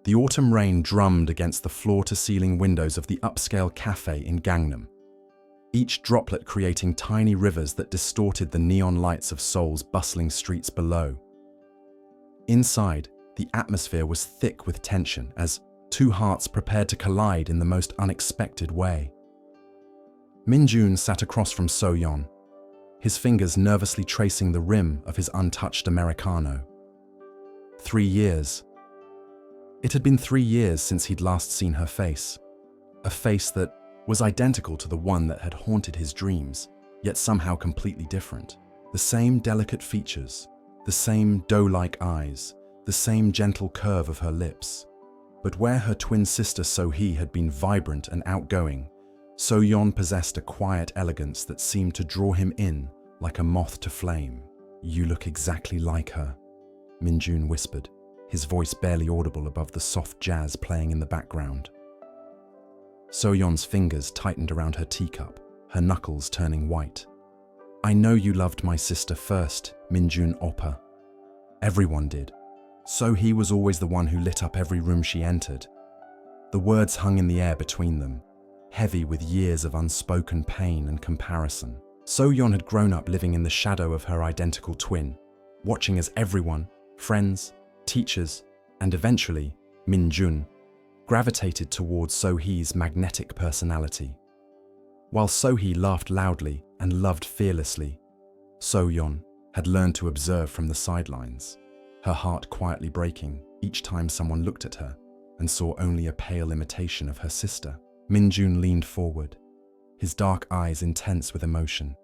The autumn rain drummed against the floor-to-ceiling windows of the upscale cafe in Gangnam, each droplet creating tiny rivers that distorted the neon lights of Seoul's bustling streets below. Inside, the atmosphere was thick with tension as two hearts prepared to collide in the most unexpected way. Min-jun sat across from So-yeon, his fingers nervously tracing the rim of his untouched Americano. 3 years. It had been 3 years since he'd last seen her face, a face that was identical to the one that had haunted his dreams, yet somehow completely different. The same delicate features, the same doe-like eyes, the same gentle curve of her lips. But where her twin sister So-hee had been vibrant and outgoing, So-yeon possessed a quiet elegance that seemed to draw him in like a moth to flame. "You look exactly like her," Min-jun whispered, his voice barely audible above the soft jazz playing in the background. So-yeon's fingers tightened around her teacup, her knuckles turning white. "I know you loved my sister first, Min-jun oppa. Everyone did. So-hee was always the one who lit up every room she entered." The words hung in the air between them, heavy with years of unspoken pain and comparison. So-yeon had grown up living in the shadow of her identical twin, watching as everyone, friends, teachers, and eventually Min-jun, gravitated towards So-hee's magnetic personality. While So-hee laughed loudly and loved fearlessly, So-yeon had learned to observe from the sidelines, her heart quietly breaking each time someone looked at her and saw only a pale imitation of her sister. Min-jun leaned forward, his dark eyes intense with emotion.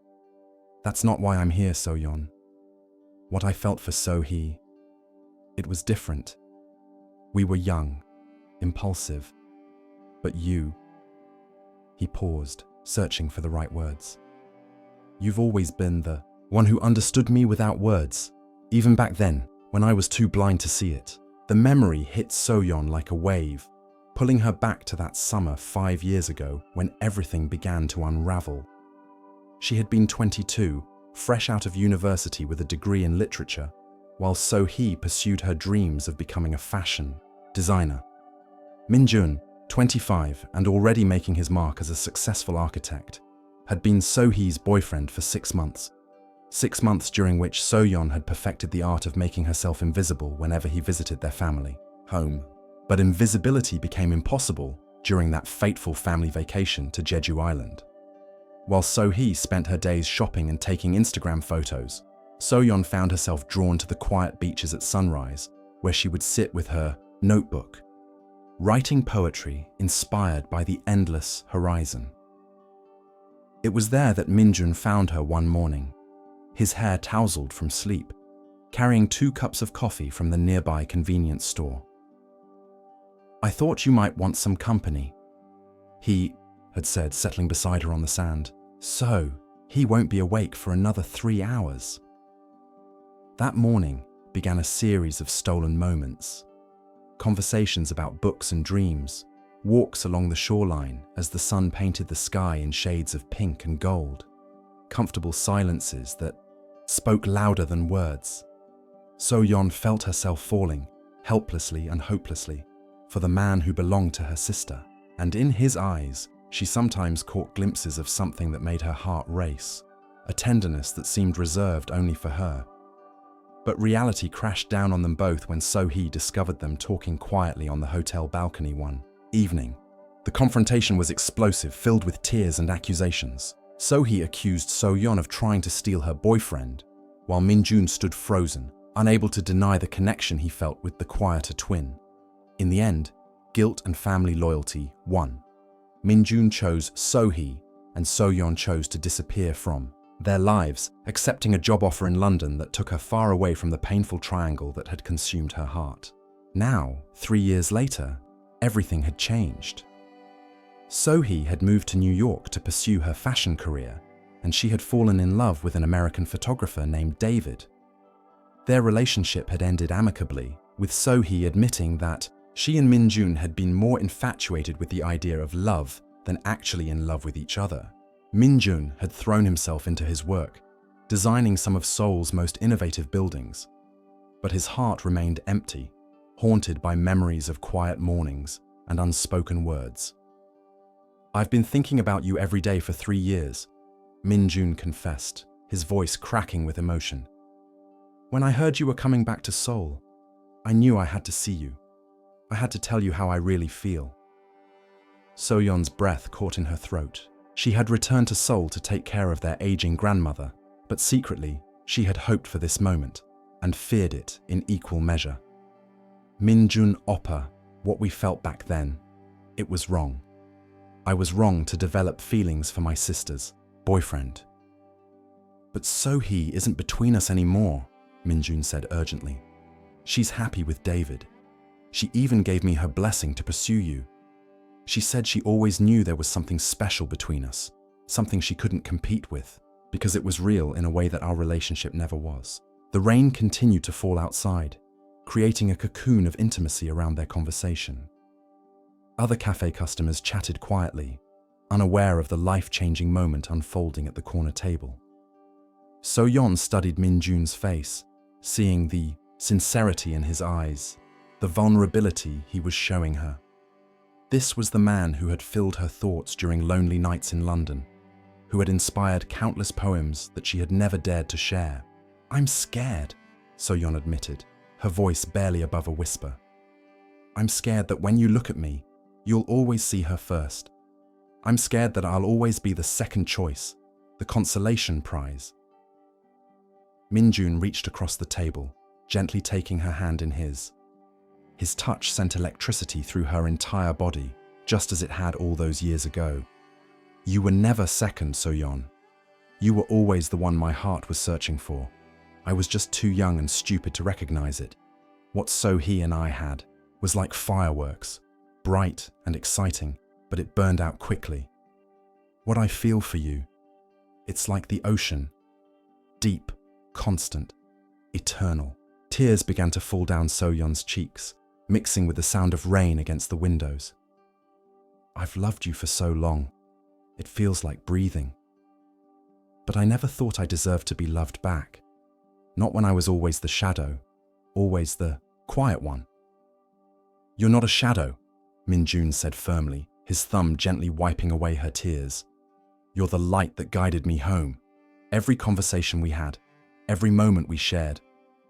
"That's not why I'm here, So-yeon. What I felt for So-hee, it was different. We were young, impulsive, but you..." He paused, searching for the right words. "You've always been the one who understood me without words, even back then, when I was too blind to see it." The memory hit So-yeon like a wave, pulling her back to that summer 5 years ago when everything began to unravel. She had been 22, fresh out of university with a degree in literature, while So-hee pursued her dreams of becoming a fashion designer. Min-jun, 25 and already making his mark as a successful architect, had been So-hee's boyfriend for 6 months. 6 months during which So-yeon had perfected the art of making herself invisible whenever he visited their family home. But invisibility became impossible during that fateful family vacation to Jeju Island. While So-hee spent her days shopping and taking Instagram photos, So-yeon found herself drawn to the quiet beaches at sunrise, where she would sit with her notebook, writing poetry inspired by the endless horizon. It was there that Min-jun found her one morning, his hair tousled from sleep, carrying 2 cups of coffee from the nearby convenience store. "I thought you might want some company," he had said, settling beside her on the sand. "So, he won't be awake for another 3 hours." That morning began a series of stolen moments. Conversations about books and dreams, walks along the shoreline as the sun painted the sky in shades of pink and gold, comfortable silences that spoke louder than words. So-yeon felt herself falling, helplessly and hopelessly, for the man who belonged to her sister, and in his eyes, she sometimes caught glimpses of something that made her heart race, a tenderness that seemed reserved only for her. But reality crashed down on them both when So-hee discovered them talking quietly on the hotel balcony one evening. The confrontation was explosive, filled with tears and accusations. So-hee accused So-yeon of trying to steal her boyfriend, while Min-jun stood frozen, unable to deny the connection he felt with the quieter twin. In the end, guilt and family loyalty won. Min-jun chose So-hee, and So-yeon chose to disappear from their lives, accepting a job offer in London that took her far away from the painful triangle that had consumed her heart. Now, 3 years later, everything had changed. So-hee had moved to New York to pursue her fashion career, and she had fallen in love with an American photographer named David. Their relationship had ended amicably, with So-hee admitting that she and Min-jun had been more infatuated with the idea of love than actually in love with each other. Min-jun had thrown himself into his work, designing some of Seoul's most innovative buildings. But his heart remained empty, haunted by memories of quiet mornings and unspoken words. "I've been thinking about you every day for 3 years," Min-jun confessed, his voice cracking with emotion. "When I heard you were coming back to Seoul, I knew I had to see you. I had to tell you how I really feel." So-yeon's breath caught in her throat. She had returned to Seoul to take care of their aging grandmother, but secretly, she had hoped for this moment and feared it in equal measure. "Min-jun oppa, what we felt back then, it was wrong. I was wrong to develop feelings for my sister's boyfriend." "But So-hee isn't between us anymore," Min-jun said urgently. "She's happy with David. She even gave me her blessing to pursue you. She said she always knew there was something special between us, something she couldn't compete with, because it was real in a way that our relationship never was." The rain continued to fall outside, creating a cocoon of intimacy around their conversation. Other cafe customers chatted quietly, unaware of the life-changing moment unfolding at the corner table. So-yeon studied Min-jun's face, seeing the sincerity in his eyes, the vulnerability he was showing her. This was the man who had filled her thoughts during lonely nights in London, who had inspired countless poems that she had never dared to share. "I'm scared," So-yeon admitted, her voice barely above a whisper. "I'm scared that when you look at me, you'll always see her first. I'm scared that I'll always be the second choice, the consolation prize." Min-jun reached across the table, gently taking her hand in his. His touch sent electricity through her entire body, just as it had all those years ago. "You were never second, So-yeon. You were always the one my heart was searching for. I was just too young and stupid to recognize it. What So-hee and I had was like fireworks, bright and exciting, but it burned out quickly. What I feel for you, it's like the ocean, deep, constant, eternal." Tears began to fall down So-yeon's cheeks, mixing with the sound of rain against the windows. "I've loved you for so long. It feels like breathing. But I never thought I deserved to be loved back. Not when I was always the shadow, always the quiet one." "You're not a shadow," Min-jun said firmly, his thumb gently wiping away her tears. "You're the light that guided me home. Every conversation we had, every moment we shared,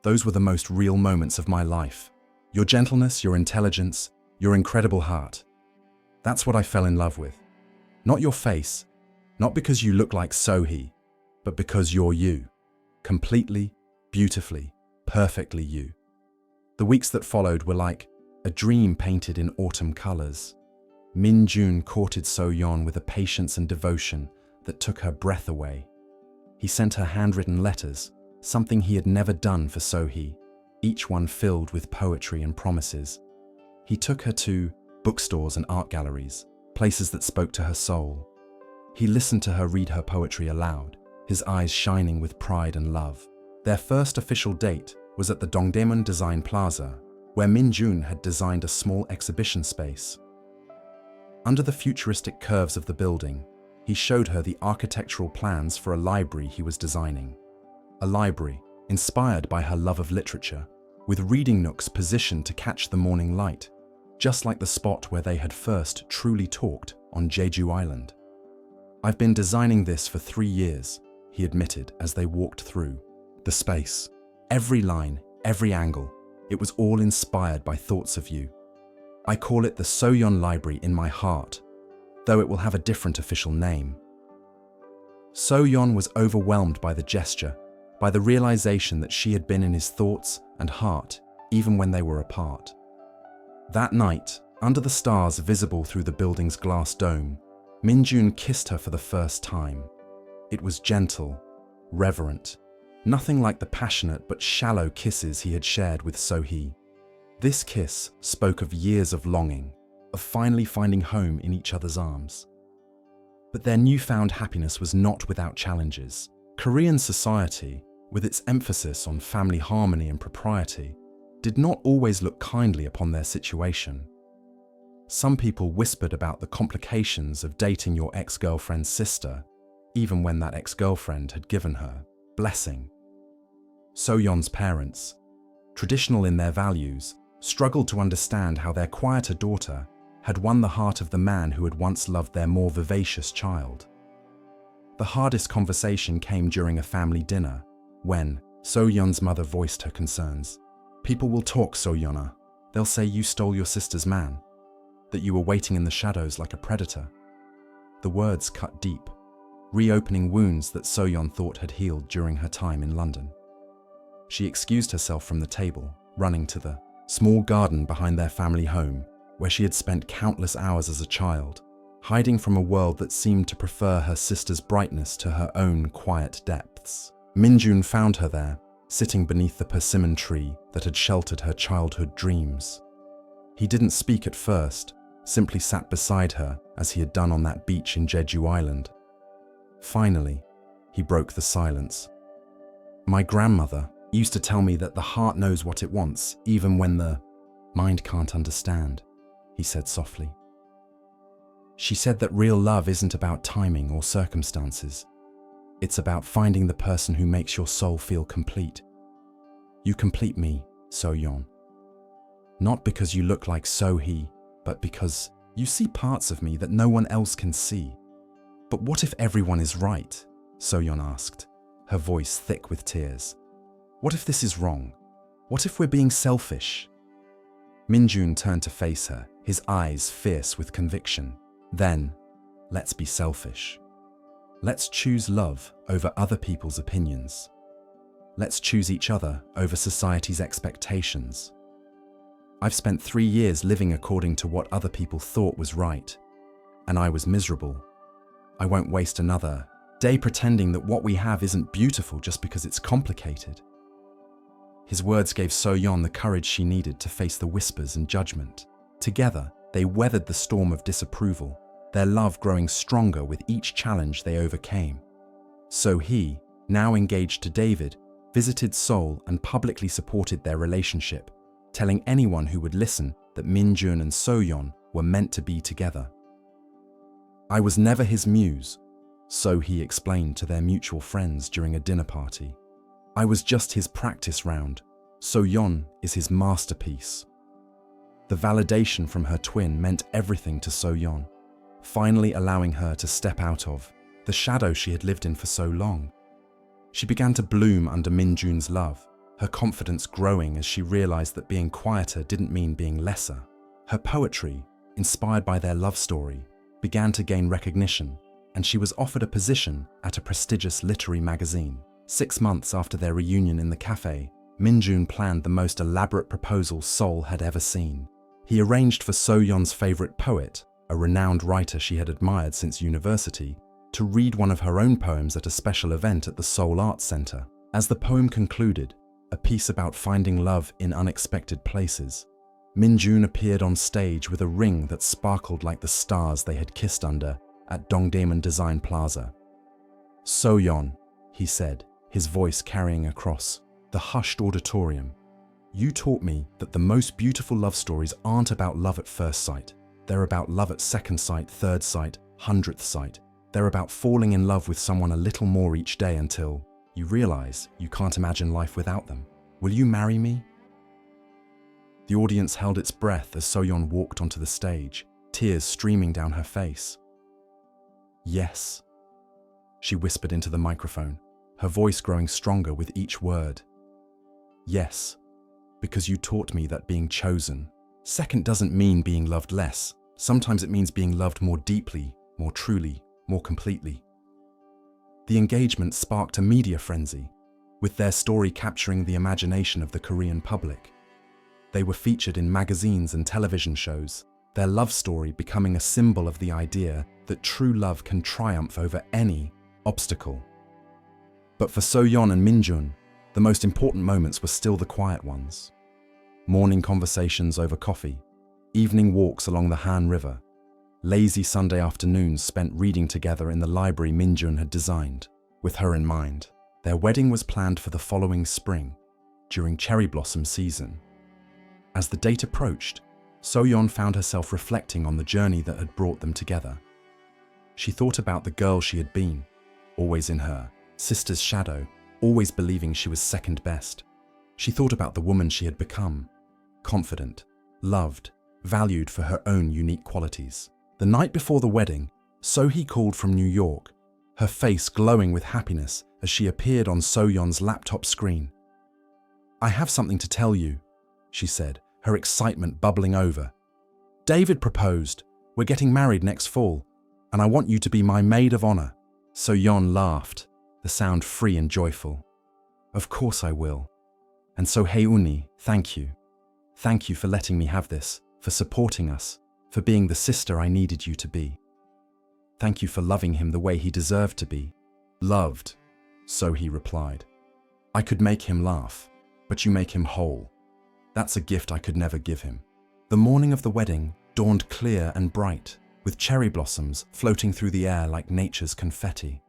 those were the most real moments of my life. Your gentleness, your intelligence, your incredible heart. That's what I fell in love with. Not your face, not because you look like So-hee, but because you're you. Completely, beautifully, perfectly you." The weeks that followed were like a dream painted in autumn colors. Min-jun courted So-yeon with a patience and devotion that took her breath away. He sent her handwritten letters, something he had never done for So-hee, each one filled with poetry and promises. He took her to bookstores and art galleries, places that spoke to her soul. He listened to her read her poetry aloud, his eyes shining with pride and love. Their first official date was at the Dongdaemun Design Plaza, where Min-jun had designed a small exhibition space. Under the futuristic curves of the building, he showed her the architectural plans for a library he was designing. A library inspired by her love of literature, with reading nooks positioned to catch the morning light, just like the spot where they had first truly talked on Jeju Island. "I've been designing this for 3 years," he admitted as they walked through. "The space, every line, every angle, it was all inspired by thoughts of you. I call it the So-yeon Library in my heart, though it will have a different official name." So-yeon was overwhelmed by the gesture, by the realization that she had been in his thoughts and heart even when they were apart. That night, under the stars visible through the building's glass dome, Min-jun kissed her for the first time. It was gentle, reverent, nothing like the passionate but shallow kisses he had shared with So-hee. This kiss spoke of years of longing, of finally finding home in each other's arms. But their newfound happiness was not without challenges. Korean society, with its emphasis on family harmony and propriety, did not always look kindly upon their situation. Some people whispered about the complications of dating your ex-girlfriend's sister, even when that ex-girlfriend had given her blessing. So-yeon's parents, traditional in their values, struggled to understand how their quieter daughter had won the heart of the man who had once loved their more vivacious child. The hardest conversation came during a family dinner, when So-yeon's mother voiced her concerns. "People will talk, So-yeonah. They'll say you stole your sister's man, that you were waiting in the shadows like a predator." The words cut deep, reopening wounds that So-yeon thought had healed during her time in London. She excused herself from the table, running to the small garden behind their family home, where she had spent countless hours as a child, hiding from a world that seemed to prefer her sister's brightness to her own quiet depths. Minjun found her there, sitting beneath the persimmon tree that had sheltered her childhood dreams. He didn't speak at first, simply sat beside her as he had done on that beach in Jeju Island. Finally, he broke the silence. "My grandmother used to tell me that the heart knows what it wants, even when the mind can't understand," he said softly. "She said that real love isn't about timing or circumstances. It's about finding the person who makes your soul feel complete. You complete me, So-yeon. Not because you look like So-hee, but because you see parts of me that no one else can see." "But what if everyone is right?" So-yeon asked, her voice thick with tears. "What if this is wrong? What if we're being selfish?" Minjun turned to face her, his eyes fierce with conviction. "Then, let's be selfish. Let's choose love over other people's opinions. Let's choose each other over society's expectations. I've spent 3 years living according to what other people thought was right, and I was miserable. I won't waste another day pretending that what we have isn't beautiful just because it's complicated." His words gave So-yeon the courage she needed to face the whispers and judgment. Together, they weathered the storm of disapproval, their love growing stronger with each challenge they overcame. So-hee, now engaged to David, visited Seoul and publicly supported their relationship, telling anyone who would listen that Minjun and So-yeon were meant to be together. "I was never his muse," So-hee explained to their mutual friends during a dinner party. "I was just his practice round. So-yeon is his masterpiece." The validation from her twin meant everything to So-yeon, finally allowing her to step out of the shadow she had lived in for so long. She began to bloom under Minjun's love, her confidence growing as she realized that being quieter didn't mean being lesser. Her poetry, inspired by their love story, began to gain recognition, and she was offered a position at a prestigious literary magazine. 6 months after their reunion in the cafe, Minjun planned the most elaborate proposal Seoul had ever seen. He arranged for So-yeon's favorite poet, a renowned writer she had admired since university, to read one of her own poems at a special event at the Seoul Arts Center. As the poem concluded, a piece about finding love in unexpected places, Minjun appeared on stage with a ring that sparkled like the stars they had kissed under at Dongdaemun Design Plaza. "So-yeon," he said, his voice carrying across the hushed auditorium, "you taught me that the most beautiful love stories aren't about love at first sight. They're about love at second sight, third sight, 100th sight. They're about falling in love with someone a little more each day until you realize you can't imagine life without them. Will you marry me?" The audience held its breath as So-yeon walked onto the stage, tears streaming down her face. "Yes," she whispered into the microphone, her voice growing stronger with each word. "Yes, because you taught me that being chosen second doesn't mean being loved less. Sometimes it means being loved more deeply, more truly, more completely." The engagement sparked a media frenzy, with their story capturing the imagination of the Korean public. They were featured in magazines and television shows, their love story becoming a symbol of the idea that true love can triumph over any obstacle. But for So-yeon and Minjun, the most important moments were still the quiet ones. Morning conversations over coffee, evening walks along the Han River, lazy Sunday afternoons spent reading together in the library Minjun had designed. With her in mind, their wedding was planned for the following spring, during cherry blossom season. As the date approached, So-yeon found herself reflecting on the journey that had brought them together. She thought about the girl she had been, always in her sister's shadow, always believing she was second best. She thought about the woman she had become, confident, loved, valued for her own unique qualities. The night before the wedding, So-hee called from New York, her face glowing with happiness as she appeared on So-yeon's laptop screen. "I have something to tell you," she said, her excitement bubbling over. "David proposed. We're getting married next fall, and I want you to be my maid of honor." So-yeon laughed, the sound free and joyful. "Of course I will. And so Hae-uni, thank you. Thank you for letting me have this, for supporting us, for being the sister I needed you to be. Thank you for loving him the way he deserved to be." "Loved," So-hee replied. "I could make him laugh, but you make him whole. That's a gift I could never give him." The morning of the wedding dawned clear and bright, with cherry blossoms floating through the air like nature's confetti.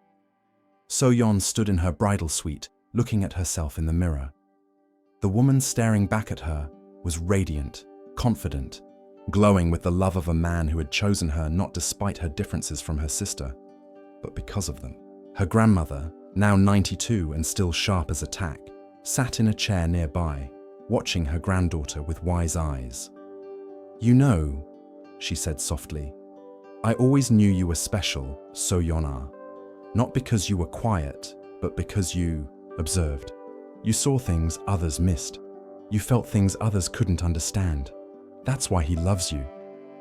So-yeon stood in her bridal suite, looking at herself in the mirror. The woman staring back at her was radiant, confident, glowing with the love of a man who had chosen her not despite her differences from her sister, but because of them. Her grandmother, now 92 and still sharp as a tack, sat in a chair nearby, watching her granddaughter with wise eyes. "You know," she said softly, "I always knew you were special, So-yeon-ah. Not because you were quiet, but because you observed. You saw things others missed. You felt things others couldn't understand. That's why he loves you,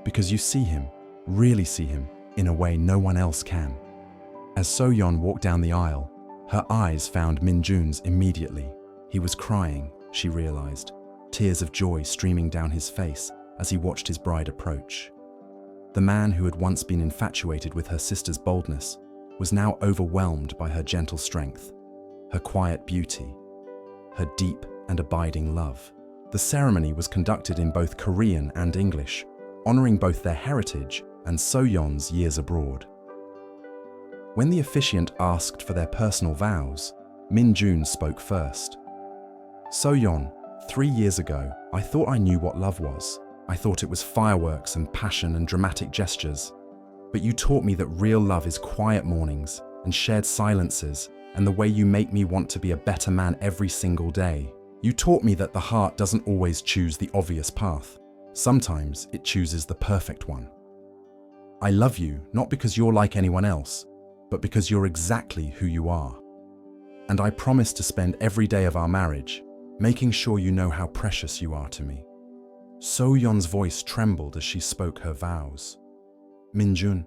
because you see him, really see him, in a way no one else can." As So-yeon walked down the aisle, her eyes found Min-jun's immediately. He was crying, she realized, tears of joy streaming down his face as he watched his bride approach. The man who had once been infatuated with her sister's boldness was now overwhelmed by her gentle strength, her quiet beauty, her deep and abiding love. The ceremony was conducted in both Korean and English, honoring both their heritage and So-yeon's years abroad. When the officiant asked for their personal vows, Min-jun spoke first. "So-yeon, 3 years ago, I thought I knew what love was. I thought it was fireworks and passion and dramatic gestures. But you taught me that real love is quiet mornings and shared silences and the way you make me want to be a better man every single day. You taught me that the heart doesn't always choose the obvious path. Sometimes it chooses the perfect one. I love you not because you're like anyone else, but because you're exactly who you are. And I promise to spend every day of our marriage making sure you know how precious you are to me." So-yeon's voice trembled as she spoke her vows. "Min-jun,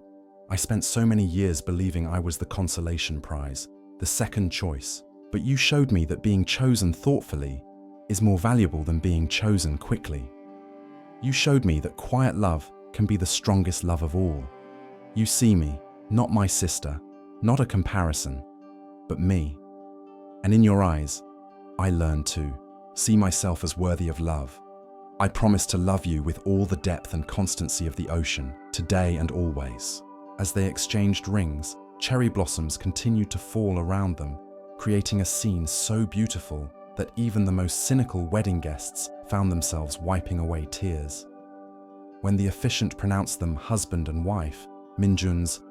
I spent so many years believing I was the consolation prize, the second choice, but you showed me that being chosen thoughtfully is more valuable than being chosen quickly. You showed me that quiet love can be the strongest love of all. You see me, not my sister, not a comparison, but me. And in your eyes, I learned to see myself as worthy of love. I promise to love you with all the depth and constancy of the ocean, today and always." As they exchanged rings, cherry blossoms continued to fall around them, creating a scene so beautiful that even the most cynical wedding guests found themselves wiping away tears. When the officiant pronounced them husband and wife, Min-jun's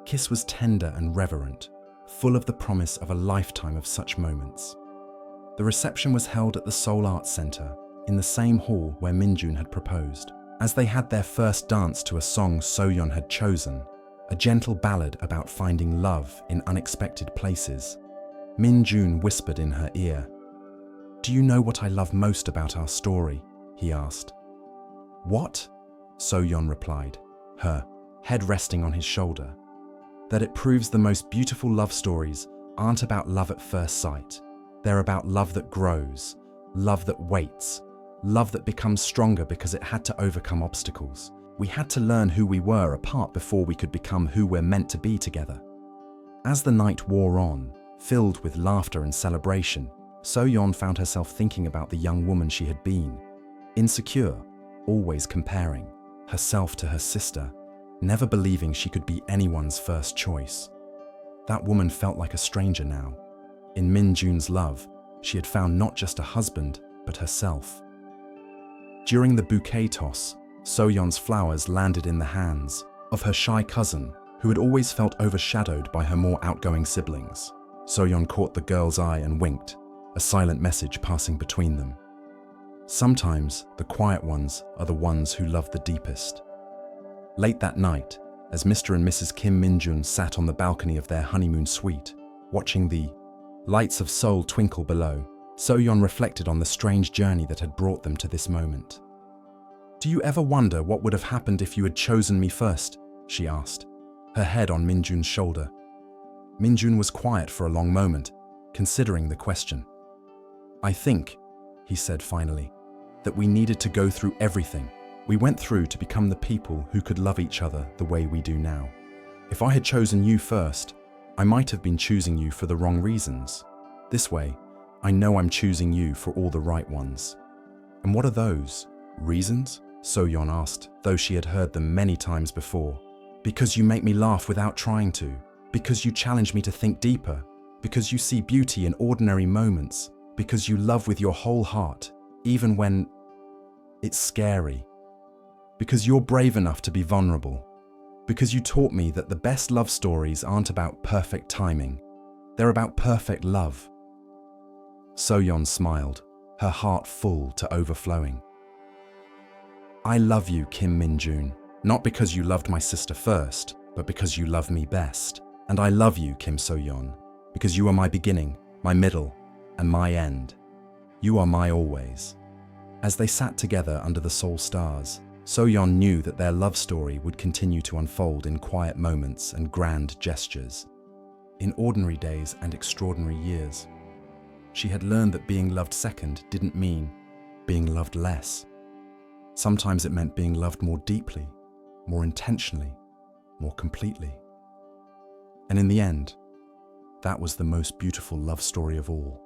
kiss was tender and reverent, full of the promise of a lifetime of such moments. The reception was held at the Seoul Arts Center, in the same hall where Min-jun had proposed. As they had their first dance to a song So-yeon had chosen, a gentle ballad about finding love in unexpected places, Min-jun whispered in her ear. "Do you know what I love most about our story?" he asked. "What?" So-yeon replied, her head resting on his shoulder. "That it proves the most beautiful love stories aren't about love at first sight. They're about love that grows, love that waits, love that becomes stronger because it had to overcome obstacles. We had to learn who we were apart before we could become who we're meant to be together." As the night wore on, filled with laughter and celebration, So-yeon found herself thinking about the young woman she had been. Insecure, always comparing herself to her sister, never believing she could be anyone's first choice. That woman felt like a stranger now. In Min-jun's love, she had found not just a husband, but herself. During the bouquet toss, So-yeon's flowers landed in the hands of her shy cousin, who had always felt overshadowed by her more outgoing siblings. So-yeon caught the girl's eye and winked, a silent message passing between them. Sometimes the quiet ones are the ones who love the deepest. Late that night, as Mr. and Mrs. Kim Min-jun sat on the balcony of their honeymoon suite, watching the lights of Seoul twinkle below, So-yeon reflected on the strange journey that had brought them to this moment. "Do you ever wonder what would have happened if you had chosen me first?" she asked, her head on Min-jun's shoulder. Min-jun was quiet for a long moment, considering the question. "I think," he said finally, "that we needed to go through everything we went through to become the people who could love each other the way we do now. If I had chosen you first, I might have been choosing you for the wrong reasons. This way, I know I'm choosing you for all the right ones." "And what are those reasons?" So-yeon asked, though she had heard them many times before. "Because you make me laugh without trying to, because you challenge me to think deeper, because you see beauty in ordinary moments, because you love with your whole heart, even when it's scary. Because you're brave enough to be vulnerable. Because you taught me that the best love stories aren't about perfect timing. They're about perfect love." So-yeon smiled, her heart full to overflowing. "I love you, Kim Min-jun, not because you loved my sister first, but because you love me best. And I love you, Kim So-yeon, because you are my beginning, my middle, and my end. You are my always." As they sat together under the Seoul stars, So-yeon knew that their love story would continue to unfold in quiet moments and grand gestures, in ordinary days and extraordinary years. She had learned that being loved second didn't mean being loved less. Sometimes it meant being loved more deeply, more intentionally, more completely. And in the end, that was the most beautiful love story of all.